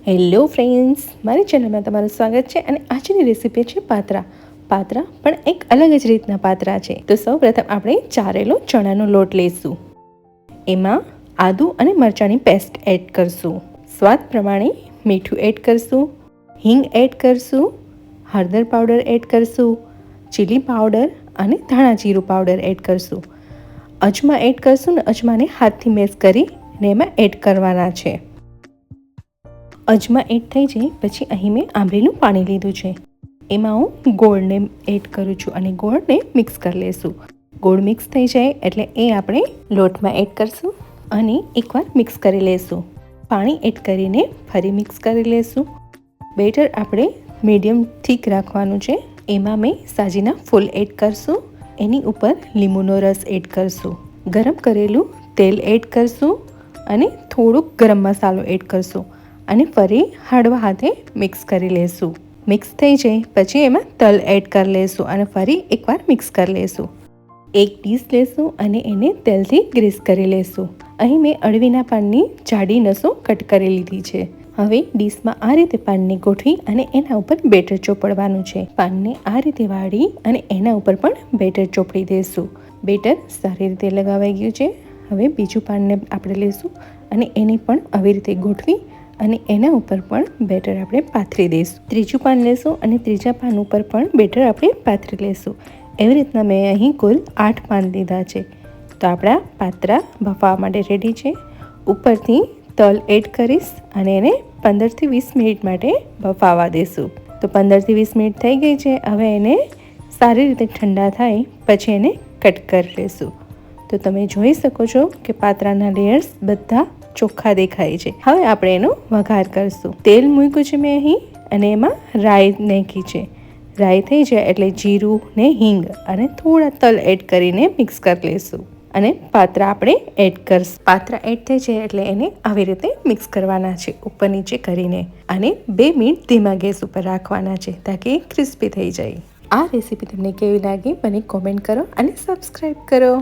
Hello friends, મારી ચેનલમાં તમારું સ્વાગત છે અને આજની રેસીપી છે પાત્રા. પાત્રા પણ એક અલગ જ રીતના પાત્રા છે. તો સૌપ્રથમ આપણે ચારેલો ચણાનો લોટ લઈશું. એમાં આદુ અને મરચાંની પેસ્ટ એડ કરશું. સ્વાદ પ્રમાણે મીઠું એડ કરશું, હિંગ એડ કરશું, હળદર પાવડર એડ કરશું, ચીલી પાવડર અને ધાણા જીરું પાવડર એડ કરશું. અજમા એડ કરશું ને અજમાને હાથથી મેશ કરીને એમાં એડ કરવાના છે. અજમા એડ થઈ જાય પછી અહીં મેં આંબલીનું પાણી લીધું છે. એમાં હું ગોળને એડ કરું છું અને ગોળને મિક્સ કરી લઈશું. ગોળ મિક્સ થઈ જાય એટલે એ આપણે લોટમાં એડ કરશું અને એકવાર મિક્સ કરી લઈશું. પાણી એડ કરીને ફરી મિક્સ કરી લઈશું. બેટર આપણે મીડિયમ થીક રાખવાનું છે. એમાં મેં સાજીના ફૂલ એડ કરશું. એની ઉપર લીંબુનો રસ એડ કરશું. ગરમ કરેલું તેલ એડ કરશું અને થોડુંક ગરમ મસાલો એડ કરશું અને ફરી હળવા હાથે મિક્સ કરી લેશું. મિક્સ થઈ જાય પછી એમાં તલ એડ કરી લેશું અને ફરી એકવાર મિક્સ કરી લેશું. એક ડીશ લેશું અને એને તેલથી ગ્રીસ કરી લેશું. અહીં મેં અળવીના પાનની જાડી નસો કટ કરી લીધી છે. હવે ડીશમાં આ રીતે પાનને ગોઠવી અને એના ઉપર બેટર ચોપડવાનું છે. પાનને આ રીતે વાળી અને એના ઉપર પણ બેટર ચોપડી દઈશું. બેટર સારી રીતે લગાવાઈ ગયું છે. હવે બીજું પાનને આપણે લેશું અને એને પણ આવી રીતે ગોઠવી અને એના ઉપર પણ બેટર આપણે પાથરી દઈશું. ત્રીજું પાન લેશું અને ત્રીજા પાન ઉપર પણ બેટર આપણે પાથરી લઈશું. એવી રીતના મેં અહીં કુલ 8 પાન લીધા છે. તો આપણા પાત્રા બફાવા માટે રેડી છે. ઉપરથી તલ એડ કરીશ અને એને 15થી 20 મિનિટ માટે બફાવા દઈશું. તો 15થી 20 મિનિટ થઈ ગઈ છે. હવે એને સારી રીતે ઠંડા થાય પછી એને કટ કરી લઈશું. તો તમે જોઈ શકો છો કે પાત્રાના લેયર્સ બધા ચોખ્ખા દેખાય છે. હવે આપણે એનો વઘાર કરશું. તેલ મૂક્યું છે મેં અહીં અને એમાં રાઈ નાખી છે. રાઈ થઈ જાય એટલે જીરું ને હિંગ અને થોડા તલ એડ કરીને મિક્સ કરી લઈશું અને પાત્રા આપણે એડ કરશું. પાત્રા એડ થઈ જાય એટલે એને આવી રીતે મિક્સ કરવાના છે ઉપર નીચે કરીને અને 2 મિનિટ ધીમા ગેસ ઉપર રાખવાના છે તાકી ક્રિસ્પી થઈ જાય. આ રેસીપી તમને કેવી લાગી મને કોમેન્ટ કરો અને સબસ્ક્રાઈબ કરો.